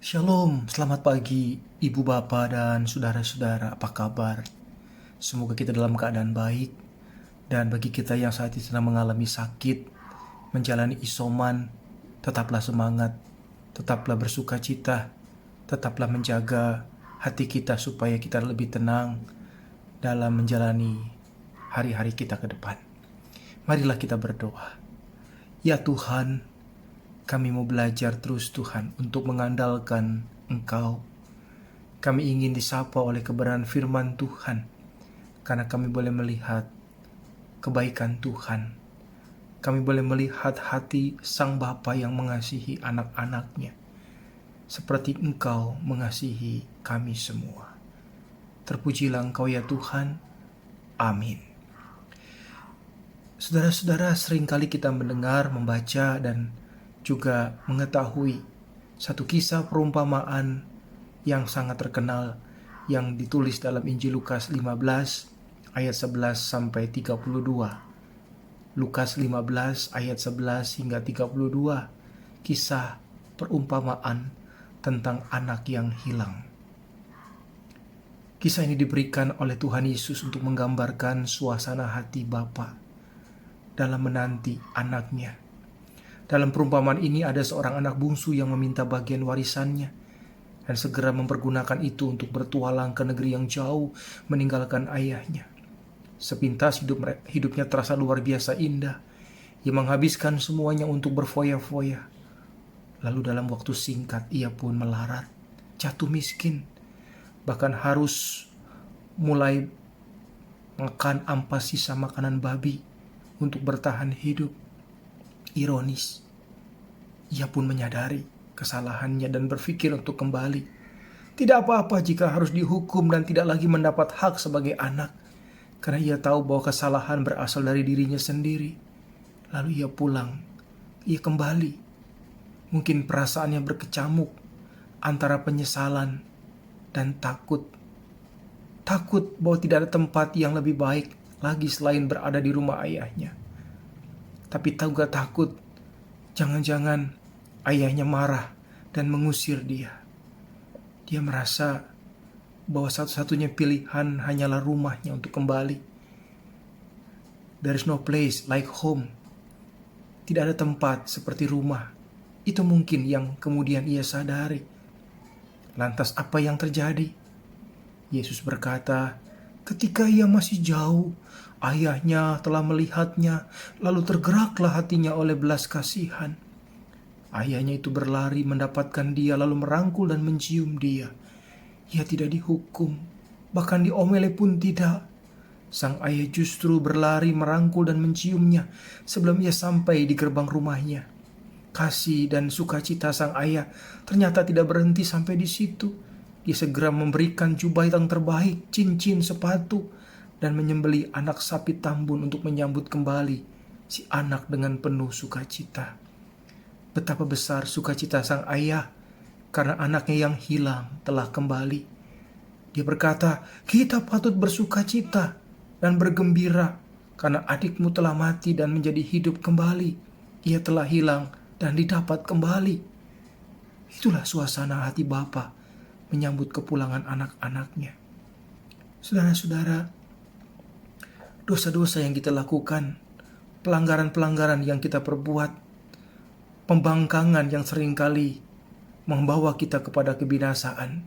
Shalom, selamat pagi Ibu Bapa dan saudara-saudara, apa kabar? Semoga kita dalam keadaan baik. Dan bagi kita yang saat ini sedang mengalami sakit, menjalani isoman, tetaplah semangat, tetaplah bersuka cita, tetaplah menjaga hati kita supaya kita lebih tenang dalam menjalani hari-hari kita ke depan. Marilah kita berdoa. Ya Tuhan, kami mau belajar terus Tuhan untuk mengandalkan Engkau. Kami ingin disapa oleh kebenaran firman Tuhan, karena kami boleh melihat kebaikan Tuhan. Kami boleh melihat hati Sang Bapa yang mengasihi anak-anaknya, seperti Engkau mengasihi kami semua. Terpujilah Engkau ya Tuhan. Amin. Saudara-saudara, seringkali kita mendengar, membaca, dan juga mengetahui satu kisah perumpamaan yang sangat terkenal yang ditulis dalam Injil Lukas 15 ayat 11 sampai 32. Lukas 15 ayat 11 hingga 32, kisah perumpamaan tentang anak yang hilang. Kisah ini diberikan oleh Tuhan Yesus untuk menggambarkan suasana hati Bapa dalam menanti anaknya. Dalam perumpamaan ini ada seorang anak bungsu yang meminta bagian warisannya dan segera mempergunakan itu untuk bertualang ke negeri yang jauh meninggalkan ayahnya. Sepintas hidupnya terasa luar biasa indah. Ia menghabiskan semuanya untuk berfoya-foya. Lalu dalam waktu singkat ia pun melarat, jatuh miskin, bahkan harus mulai makan ampas sisa makanan babi untuk bertahan hidup. Ironis, ia pun menyadari kesalahannya dan berpikir untuk kembali. Tidak apa-apa jika harus dihukum dan tidak lagi mendapat hak sebagai anak, karena ia tahu bahwa kesalahan berasal dari dirinya sendiri. Lalu ia pulang, ia kembali. Mungkin perasaannya berkecamuk antara penyesalan dan takut. Takut bahwa tidak ada tempat yang lebih baik lagi selain berada di rumah ayahnya. Tapi juga takut, jangan-jangan ayahnya marah dan mengusir dia. Dia merasa bahwa satu-satunya pilihan hanyalah rumahnya untuk kembali. There is no place like home. Tidak ada tempat seperti rumah. Itu mungkin yang kemudian ia sadari. Lantas apa yang terjadi? Yesus berkata, ketika ia masih jauh, ayahnya telah melihatnya, lalu tergeraklah hatinya oleh belas kasihan. Ayahnya itu berlari mendapatkan dia, lalu merangkul dan mencium dia. Ia tidak dihukum, bahkan diomeli pun tidak. Sang ayah justru berlari merangkul dan menciumnya sebelum ia sampai di gerbang rumahnya. Kasih dan sukacita sang ayah ternyata tidak berhenti sampai di situ. Dia segera memberikan jubah yang terbaik, cincin, sepatu, dan menyembelih anak sapi tambun untuk menyambut kembali si anak dengan penuh sukacita. Betapa besar sukacita sang ayah karena anaknya yang hilang telah kembali. Dia berkata, kita patut bersukacita dan bergembira karena adikmu telah mati dan menjadi hidup kembali. Ia telah hilang dan didapat kembali. Itulah suasana hati Bapa menyambut kepulangan anak-anaknya. Saudara-saudara, dosa-dosa yang kita lakukan, pelanggaran-pelanggaran yang kita perbuat, pembangkangan yang seringkali membawa kita kepada kebinasaan.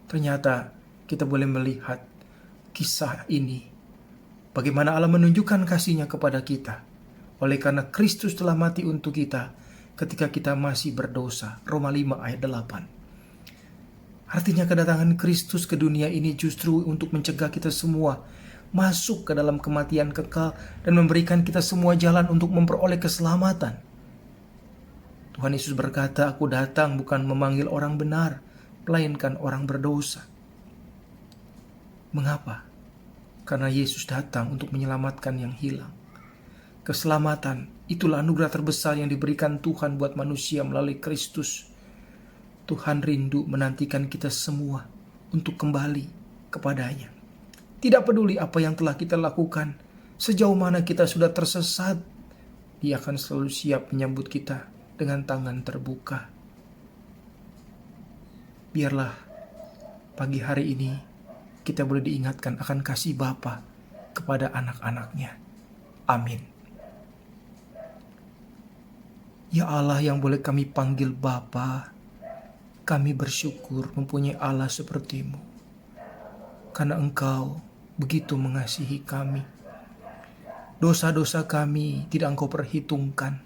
Ternyata kita boleh melihat kisah ini, bagaimana Allah menunjukkan kasih-Nya kepada kita. Oleh karena Kristus telah mati untuk kita ketika kita masih berdosa. Roma 5 ayat 8. Artinya kedatangan Kristus ke dunia ini justru untuk mencegah kita semua masuk ke dalam kematian kekal dan memberikan kita semua jalan untuk memperoleh keselamatan. Tuhan Yesus berkata, aku datang bukan memanggil orang benar, melainkan orang berdosa. Mengapa? Karena Yesus datang untuk menyelamatkan yang hilang. Keselamatan, itulah anugerah terbesar yang diberikan Tuhan buat manusia melalui Kristus. Tuhan rindu menantikan kita semua untuk kembali kepadanya. Tidak peduli apa yang telah kita lakukan, sejauh mana kita sudah tersesat, Dia akan selalu siap menyambut kita dengan tangan terbuka. biarlah pagi hari ini kita boleh diingatkan akan kasih Bapa kepada anak-anaknya. Amin. Ya Allah yang boleh kami panggil Bapa, kami bersyukur mempunyai Allah seperti-Mu. Karena Engkau begitu mengasihi kami. Dosa-dosa kami tidak Engkau perhitungkan,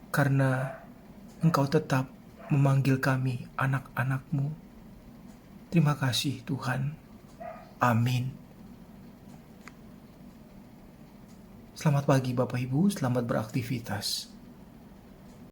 karena Engkau tetap memanggil kami anak-anak-Mu. Terima kasih Tuhan. Amin. Selamat pagi Bapak Ibu, selamat beraktivitas.